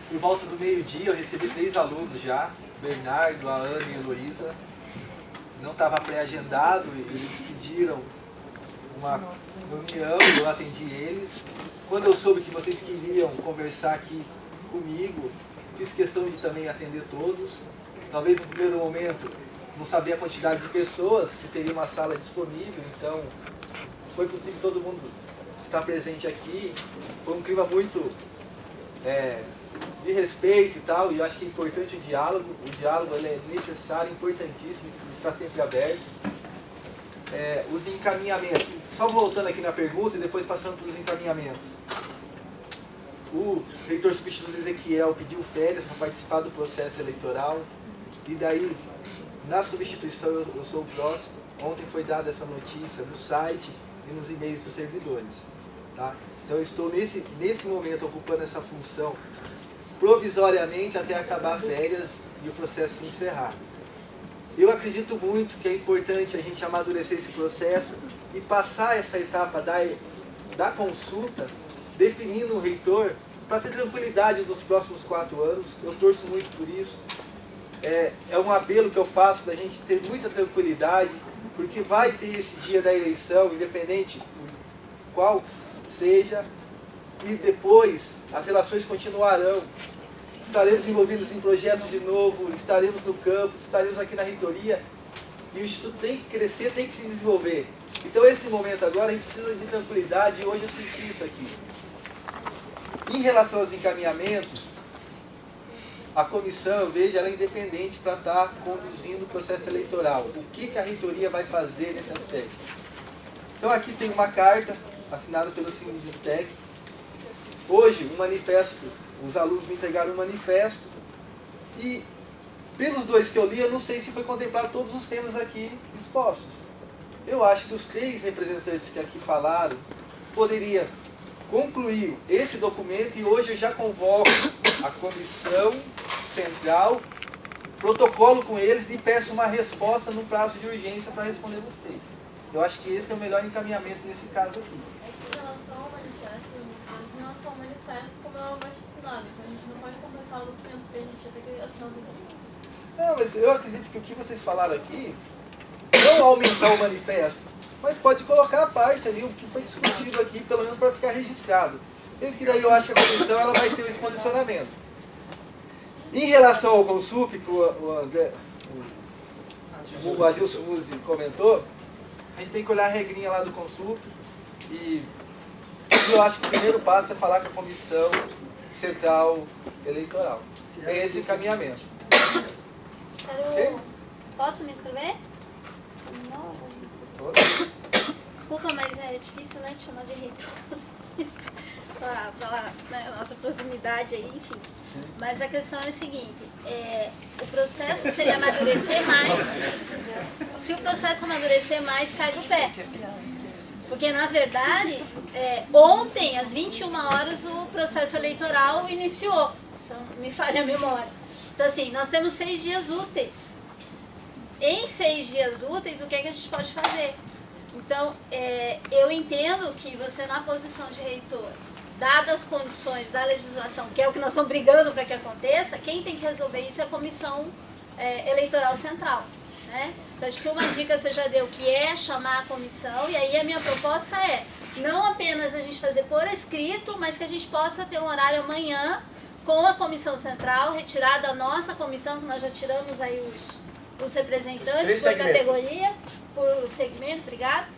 por volta do meio-dia, eu recebi 3 alunos já, Bernardo, a Ana e a Heloísa. Não estava pré-agendado, eles pediram uma reunião, eu atendi eles. Quando eu soube que vocês queriam conversar aqui comigo, fiz questão de também atender todos. Talvez no primeiro momento não sabia a quantidade de pessoas, se teria uma sala disponível, então foi possível todo mundo estar presente aqui. Foi um clima muito de respeito e tal, e eu acho que é importante o diálogo. O diálogo ele é necessário, importantíssimo, ele está sempre aberto. Os encaminhamentos, só voltando aqui na pergunta e depois passando para os encaminhamentos. O reitor substituto Ezequiel pediu férias para participar do processo eleitoral, e daí, na substituição, eu sou o próximo. Ontem foi dada essa notícia no site e nos e-mails dos servidores. Tá? Então eu estou nesse momento ocupando essa função provisoriamente até acabar férias e o processo se encerrar. Eu acredito muito que é importante a gente amadurecer esse processo e passar essa etapa da consulta, definindo o reitor, para ter tranquilidade nos próximos 4 anos. Eu torço muito por isso. É um apelo que eu faço da gente ter muita tranquilidade, porque vai ter esse dia da eleição, independente qual seja, e depois as relações continuarão. Estaremos envolvidos em projetos de novo, estaremos no campus, estaremos aqui na reitoria, e o Instituto tem que crescer, tem que se desenvolver. Então esse momento agora a gente precisa de tranquilidade, e hoje eu senti isso aqui. Em relação aos encaminhamentos, a comissão, eu vejo, ela é independente para estar conduzindo o processo eleitoral. O que a reitoria vai fazer nesse aspecto? Então aqui tem uma carta assinada pelo Sindutec. Hoje, um manifesto, os alunos me entregaram um manifesto, e pelos 2 que eu li, eu não sei se foi contemplado todos os temas aqui expostos. Eu acho que os 3 representantes que aqui falaram poderiam concluir esse documento, e hoje eu já convoco a comissão central, protocolo com eles e peço uma resposta no prazo de urgência para responder vocês. Eu acho que esse é o melhor encaminhamento nesse caso aqui. Em relação ao manifesto, em relação ao manifesto, como é o assinado, então a gente não pode completar o documento porque a gente já tem que assinar o documento. Não, mas eu acredito que o que vocês falaram aqui não aumentar o manifesto, mas pode colocar a parte ali, o que foi discutido aqui, pelo menos para ficar registrado. E que daí eu acho que a comissão ela vai ter esse condicionamento. Em relação ao Consup, que o Adilson Muzi comentou, a gente tem que olhar a regrinha lá do Consup, e eu acho que o primeiro passo é falar com a Comissão Central Eleitoral. É esse o encaminhamento. Okay? Posso me inscrever? Não. Desculpa, mas é difícil, né, te chamar de reitor. Pela nossa proximidade aí, enfim. Sim. Mas a questão é a seguinte, o processo seria amadurecer mais. Se o processo amadurecer mais, cai do pé. Porque, na verdade, ontem, às 21 horas, o processo eleitoral iniciou. Se não me falha a memória. Então, assim, nós temos 6 dias úteis. Em 6 dias úteis, o que é que a gente pode fazer? Então, eu entendo que você, na posição de reitor, dadas as condições da legislação, que é o que nós estamos brigando para que aconteça, quem tem que resolver isso é a Comissão Eleitoral Central. Né? Então, acho que uma dica você já deu, que é chamar a comissão, e aí a minha proposta não apenas a gente fazer por escrito, mas que a gente possa ter um horário amanhã com a Comissão Central, retirar da nossa comissão, que nós já tiramos aí os representantes por categoria, por segmento, obrigado,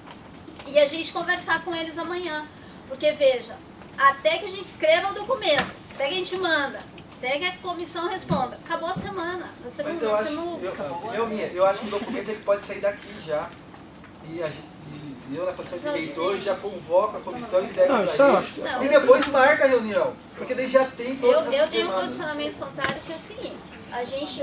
e a gente conversar com eles amanhã. Porque, veja, até que a gente escreva o documento, até que a gente manda, até que a comissão responda, acabou a semana. Nós temos, mas eu acho que o documento ele pode sair daqui já. E eu, na posição de reitor, já convoco a comissão e entrego para eles. E depois marca a reunião. Porque daí já tem todas as Eu tenho um posicionamento contrário, que é o seguinte: a gente,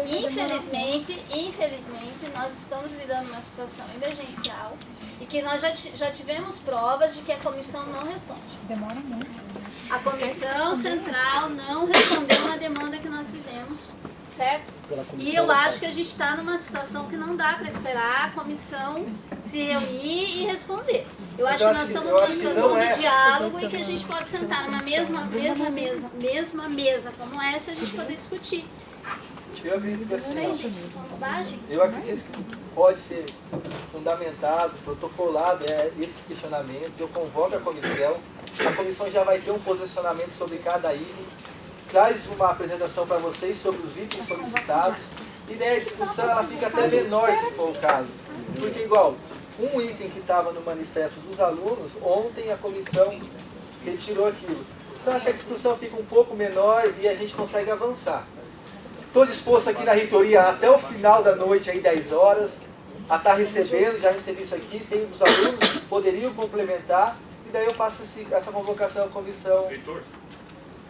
infelizmente, nós estamos lidando com uma situação emergencial e que nós já tivemos provas de que a comissão não responde. Demora muito. A comissão central não respondeu uma demanda que nós fizemos, certo? E eu acho que a gente está numa situação que não dá para esperar a comissão se reunir e responder. Eu acho que nós estamos numa situação de diálogo e que a gente pode sentar numa mesma mesa como essa e a gente poder discutir. Eu acredito que assim, Bobagem? eu acredito que pode ser fundamentado, protocolado esses questionamentos. Eu convoco a comissão já vai ter um posicionamento sobre cada item, traz uma apresentação para vocês sobre os itens solicitados, e daí a discussão ela fica até menor se for o caso. Porque igual, um item que estava no manifesto dos alunos, ontem a comissão retirou aquilo. Então acho que a discussão fica um pouco menor e a gente consegue avançar. Estou disposto aqui na reitoria até o final da noite, aí 10 horas, a estar recebendo, já recebi isso aqui, tem dos alunos que poderiam complementar, e daí eu faço essa convocação à comissão. Reitor,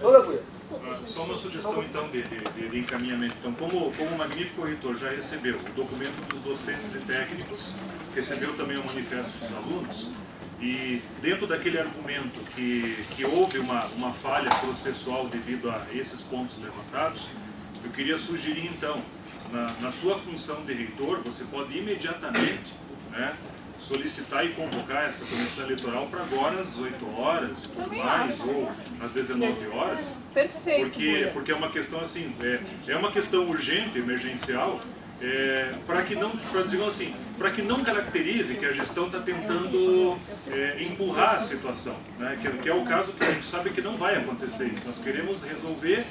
Toda Buia. só uma sugestão então de encaminhamento. Então, como o magnífico reitor já recebeu o documento dos docentes e técnicos, recebeu também o manifesto dos alunos, e dentro daquele argumento que houve uma falha processual devido a esses pontos levantados, eu queria sugerir então, na sua função de reitor, você pode imediatamente, né, solicitar e convocar essa comissão eleitoral para agora às 18 horas e tudo mais, ou às 19 horas. Perfeito. Porque é uma questão assim, é uma questão urgente, emergencial, para que não, digamos assim, para que não caracterize que a gestão está tentando empurrar a situação, né? Que é o caso que a gente sabe que não vai acontecer isso. Nós queremos resolver,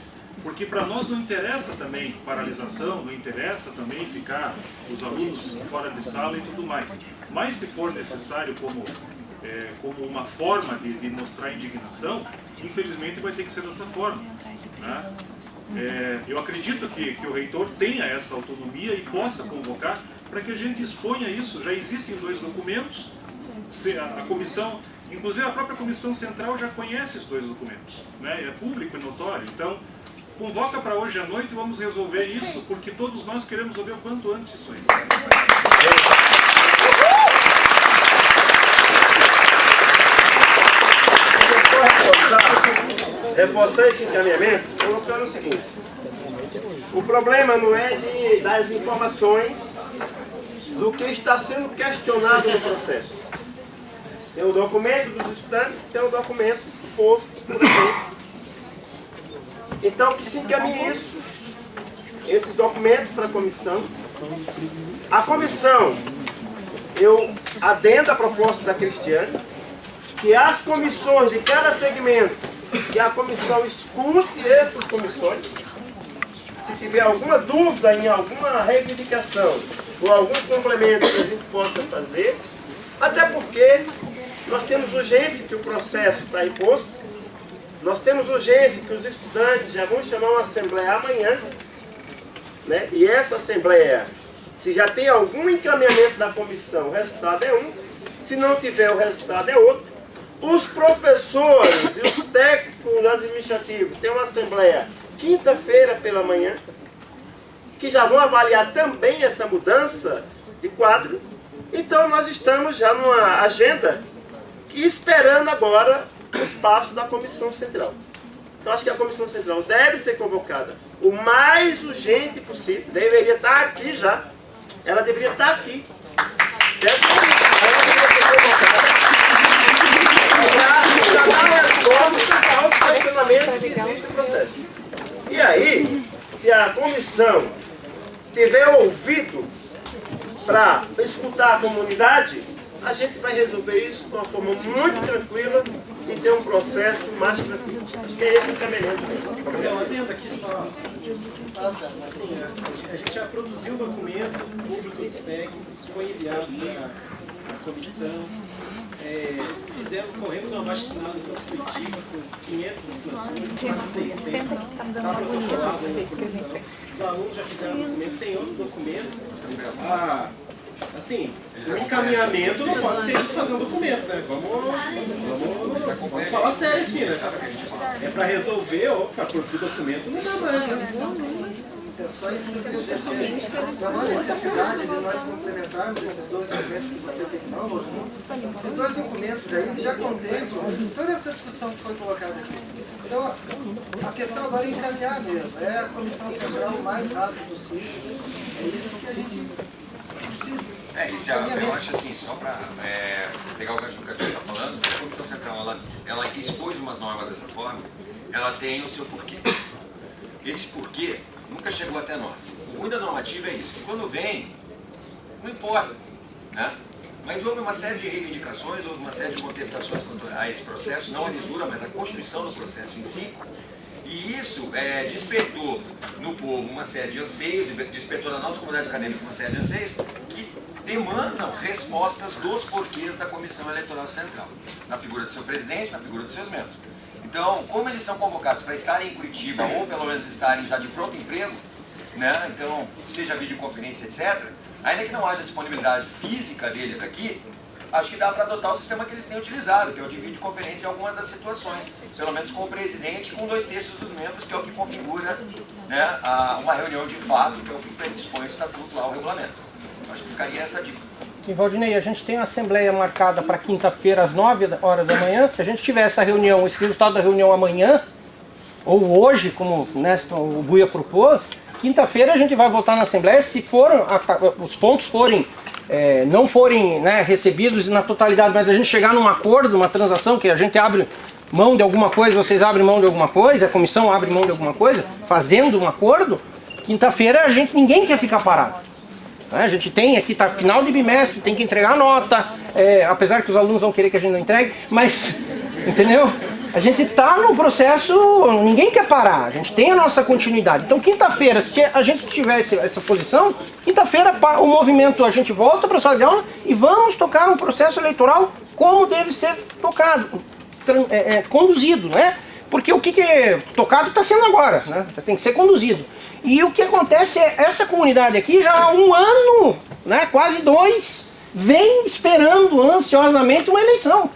porque para nós não interessa também paralisação, não interessa também ficar os alunos fora de sala e tudo mais. Mas se for necessário como uma forma de mostrar indignação, infelizmente vai ter que ser dessa forma, né? Eu acredito que o reitor tenha essa autonomia e possa convocar para que a gente exponha isso. Já existem 2 documentos, a comissão, inclusive a própria comissão central já conhece os 2 documentos, né? É público e notório. Então, convoca para hoje à noite e vamos resolver isso, porque todos nós queremos resolver o quanto antes isso aí. Reforçar esse encaminhamento, colocando o seguinte: o problema não é das informações do que está sendo questionado no processo. Tem o documento dos estudantes, tem o documento do povo. Então, que se encaminhe esses documentos para a comissão. A comissão, eu adendo a proposta da Cristiane, que as comissões de cada segmento, que a comissão escute essas comissões. Se tiver alguma dúvida em alguma reivindicação ou algum complemento que a gente possa fazer, até porque nós temos urgência que o processo está imposto, nós temos urgência que os estudantes já vão chamar uma assembleia amanhã, né? E essa assembleia, se já tem algum encaminhamento da comissão, o resultado é um, se não tiver o resultado é outro. Os professores e os técnicos administrativos têm uma assembleia quinta-feira pela manhã, que já vão avaliar também essa mudança de quadro. Então nós estamos já numa agenda esperando agora o espaço da Comissão Central. Então acho que a Comissão Central deve ser convocada o mais urgente possível, deveria estar aqui já, ela deveria estar aqui, certo? Ela deveria ser convocada para dar resposta aos questionamentos que existem no processo. E aí, se a comissão tiver ouvido para escutar a comunidade, a gente vai resolver isso de uma forma muito tranquila e ter um processo mais tranquilo. Acho que é esse o caminho. Eu atendo aqui só. Assim, a gente já produziu um documento público dos técnicos, foi enviado para a comissão. Corremos uma abaixo-assinado em Campos Curitiba com 500 assinaturas, quase 600. Está protocolado aí na comissão. Os alunos já fizeram o documento, tem outro documento. Assim, o encaminhamento não pode ser de fazer um documento, né? Vamos falar sério aqui, né? É para resolver, para produzir documento não dá mais, né? É só isso que eu queria dizer. Há uma necessidade de nós complementarmos esses dois documentos que você tem em mão. Esses dois documentos daí já contemplam toda essa discussão que foi colocada aqui. Então, a questão agora é encaminhar mesmo. É a comissão central o mais rápido possível. É isso que a gente precisa. Isso eu acho assim, só para pegar o gancho do que a gente está falando, a Comissão Central ela expôs umas normas dessa forma, ela tem o seu porquê. Esse porquê nunca chegou até nós. O ruim da normativa é isso, que quando vem, não importa, né? Mas houve uma série de reivindicações, houve uma série de contestações quanto a esse processo, não a lisura, mas a constituição do processo em si. E isso despertou no povo uma série de anseios, despertou na nossa comunidade acadêmica uma série de anseios que demandam respostas dos porquês da Comissão Eleitoral Central, na figura do seu presidente, na figura dos seus membros. Então, como eles são convocados para estarem em Curitiba, ou pelo menos estarem já de pronto emprego, né? Então, seja videoconferência, etc., ainda que não haja disponibilidade física deles aqui, acho que dá para adotar o sistema que eles têm utilizado, que é o de videoconferência em algumas das situações, pelo menos com o presidente e com 2/3 dos membros, que é o que configura, né, uma reunião de fato, que é o que predispõe o estatuto lá, o regulamento. Acho que ficaria essa dica. E Valdinei, a gente tem uma assembleia marcada para quinta-feira às 9 horas da manhã. Se a gente tiver essa reunião, esse resultado da reunião amanhã, ou hoje, como, né, o Buia propôs, quinta-feira a gente vai votar na assembleia. Se os pontos não forem, né, recebidos na totalidade, mas a gente chegar num acordo, uma transação, que a gente abre mão de alguma coisa, vocês abrem mão de alguma coisa, a comissão abre mão de alguma coisa, fazendo um acordo, quinta-feira ninguém quer ficar parado. A gente tem aqui, tá final de bimestre, tem que entregar a nota, apesar que os alunos vão querer que a gente não entregue, mas, entendeu? A gente tá no processo, ninguém quer parar, a gente tem a nossa continuidade. Então quinta-feira, se a gente tivesse essa posição, quinta-feira o movimento, a gente volta para a sala de aula e vamos tocar um processo eleitoral como deve ser tocado, conduzido, né? Porque o que é tocado está sendo agora, né? Tem que ser conduzido. E o que acontece é, essa comunidade aqui já há 1 ano, né, quase 2, vem esperando ansiosamente uma eleição.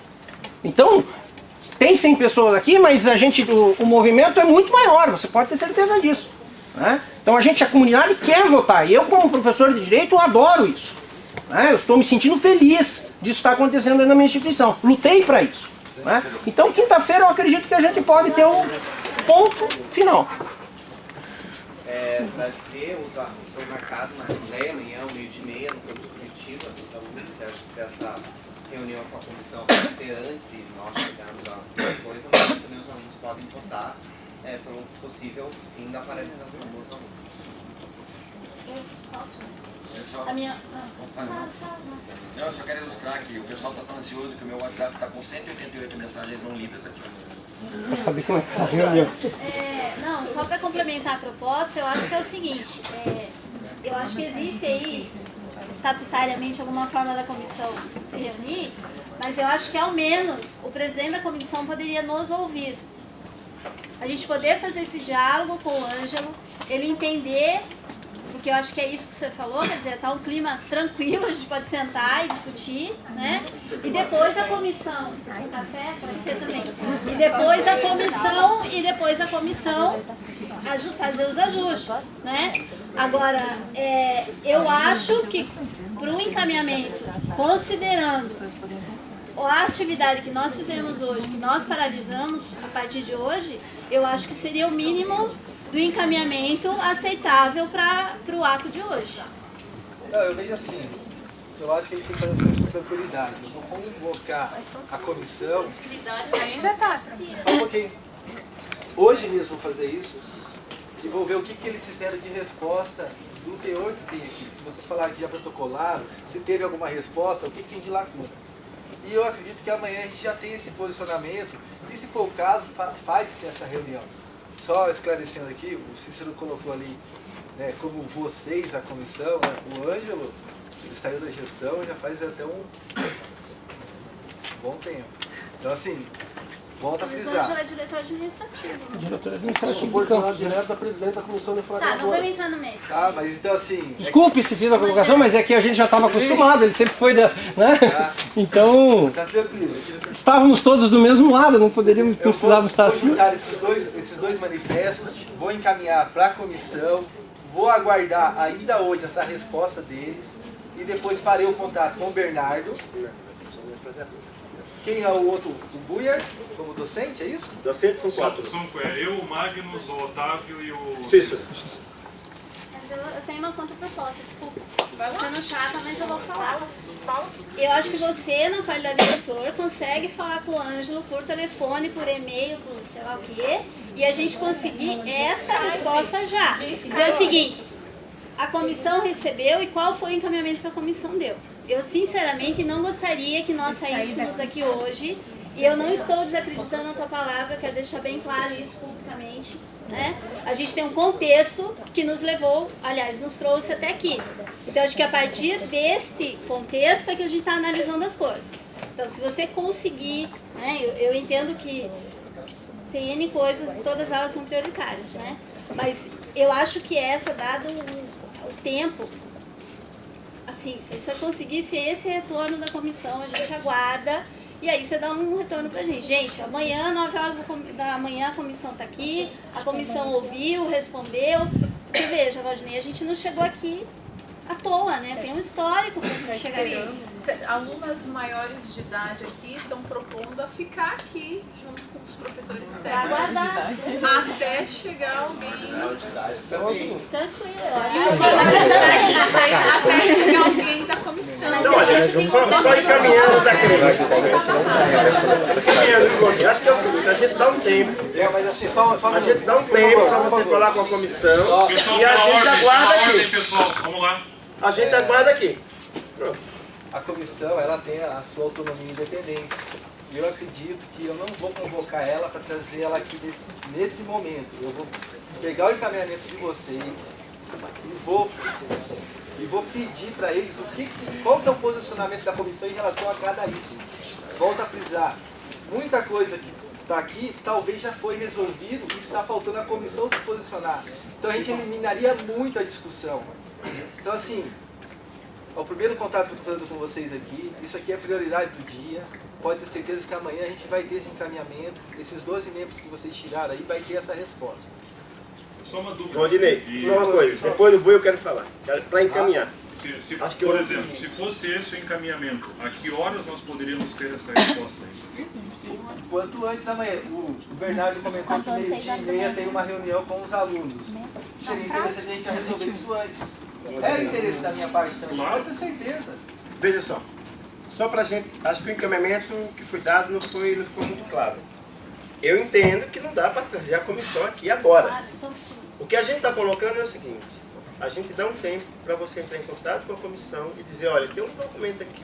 Então, tem 100 pessoas aqui, mas o movimento é muito maior, você pode ter certeza disso. Né? Então a comunidade quer votar, e eu como professor de Direito eu adoro isso. Né? Eu estou me sentindo feliz disso estar acontecendo na minha instituição, lutei para isso. Né? Então quinta-feira eu acredito que a gente pode ter um ponto final. Para dizer, foi marcado uma assembleia amanhã, 12h30, no campus Curitiba, dos alunos. Você acha que se essa reunião com a comissão pode ser antes e nós chegarmos a alguma coisa, mas também os alunos podem votar pelo possível fim da paralisação dos alunos. Eu posso? Eu só quero ilustrar que o pessoal está tão ansioso que o meu WhatsApp está com 188 mensagens não lidas aqui. Para saber como é que está a reunião. Não, só para complementar a proposta, eu acho que é o seguinte, eu acho que existe aí, estatutariamente, alguma forma da comissão se reunir, mas eu acho que ao menos o presidente da comissão poderia nos ouvir. A gente poder fazer esse diálogo com o Ângelo, ele entender, porque eu acho que é isso que você falou, quer dizer, tá um clima tranquilo, a gente pode sentar e discutir, né? E depois a comissão, café pode ser também. E depois a comissão fazer os ajustes, né? Agora, eu acho que para o encaminhamento, considerando a atividade que nós fizemos hoje, que nós paralisamos a partir de hoje, eu acho que seria o mínimo do encaminhamento aceitável para o ato de hoje. Não, eu vejo assim, eu acho que ele tem que fazer as coisas com tranquilidade. Eu vou convocar a comissão. Ainda tá. Só um pouquinho. Hoje mesmo vou fazer isso e vou ver o que eles fizeram de resposta do teor que tem aqui. Se vocês falarem que já protocolaram, se teve alguma resposta, o que tem de lacuna. E eu acredito que amanhã a gente já tem esse posicionamento e, se for o caso, faz-se essa reunião. Só esclarecendo aqui, o Cícero colocou ali, né, como vocês, a comissão, né, o Ângelo, ele saiu da gestão já faz até um bom tempo. Então assim, volta a frisar. O Ângelo é diretor administrativo. Diretor administrativo. Subordinado direto da presidente da comissão Tá, deflagração. não vamos entrar no meio. Tá, mas então assim... Desculpe se fiz a colocação, mas é que a gente já estava acostumado, ele sempre foi da... Né? Então, Tá tranquilo. estávamos todos do mesmo lado, não precisávamos estar assim. Vou juntar esses dois manifestos, vou encaminhar para a comissão vou aguardar ainda hoje essa resposta deles e depois farei o contato com o Bernardo. Quem é o outro? O Buier, como docente, é isso? Docentes são 4. Eu, o Magnus, o Otávio e o... Cícero. Mas eu tenho uma contraproposta, desculpa. Vou sendo chata, mas eu vou falar. Eu acho que você, na qualidade de doutor, consegue falar com o Ângelo por telefone, por e-mail, por sei lá o quê, e a gente conseguir esta resposta já. Dizer o seguinte, a comissão recebeu e qual foi o encaminhamento que a comissão deu. Eu, sinceramente, não gostaria que nós saíssemos daqui hoje, e eu não estou desacreditando a tua palavra, eu quero deixar bem claro isso publicamente, né? A gente tem um contexto que nos levou, aliás, nos trouxe até aqui. Então, acho que a partir deste contexto é que a gente está analisando as coisas. Então, se você conseguir, né, eu entendo que tem N coisas e todas elas são prioritárias, né? Mas eu acho que essa, dado o tempo, assim, se você conseguisse esse retorno da comissão, a gente aguarda e aí você dá um retorno pra gente. Gente, amanhã, 9 horas da manhã, a comissão tá aqui, a comissão ouviu, respondeu. Porque veja, Valdinei, a gente não chegou aqui à toa, né? Tem um histórico pra gente chegar aqui. Alunas maiores de idade aqui estão propondo a ficar aqui junto com os professores Pra aguardar. até chegar alguém. Tranquilo, eu Até chegar alguém da comissão. Então, olha, só encaminhando daqui. Encaminhando, acho que é o seguinte, a gente dá um tempo. Mas assim, só A gente dá um tempo para você falar com a comissão Pessoal, e a gente aguarda ordem, aqui. pessoal. Vamos lá. A gente aguarda aqui. Pronto. a comissão ela tem a sua autonomia e independência. E eu acredito que eu não vou convocar ela para trazer ela aqui nesse momento. Eu vou pegar o encaminhamento de vocês e vou pedir para eles qual que é o posicionamento da comissão em relação a cada item. Volto a frisar, muita coisa que está aqui talvez já foi resolvido e está faltando a comissão se posicionar. Então a gente eliminaria muito a discussão. Então assim, é o primeiro contato que eu estou fazendo com vocês aqui, isso aqui é a prioridade do dia. Pode ter certeza que amanhã a gente vai ter esse encaminhamento, esses 12 membros que vocês tiraram aí, vai ter essa resposta. Só uma dúvida. Valdinei, só uma coisa, depois do boi eu quero falar, para encaminhar. Acho que por exemplo, se fosse esse o encaminhamento, a que horas nós poderíamos ter essa resposta aí? Quanto antes amanhã. O Bernardo comentou que 12h30 tem uma reunião com os alunos. Seria interessante a gente resolver isso antes. É interesse da minha parte também, pode ter certeza. Veja só pra gente, acho que o encaminhamento que foi dado não ficou muito claro. Eu entendo que não dá para trazer a comissão aqui agora. O que a gente está colocando é o seguinte, a gente dá um tempo para você entrar em contato com a comissão e dizer, olha, tem um documento aqui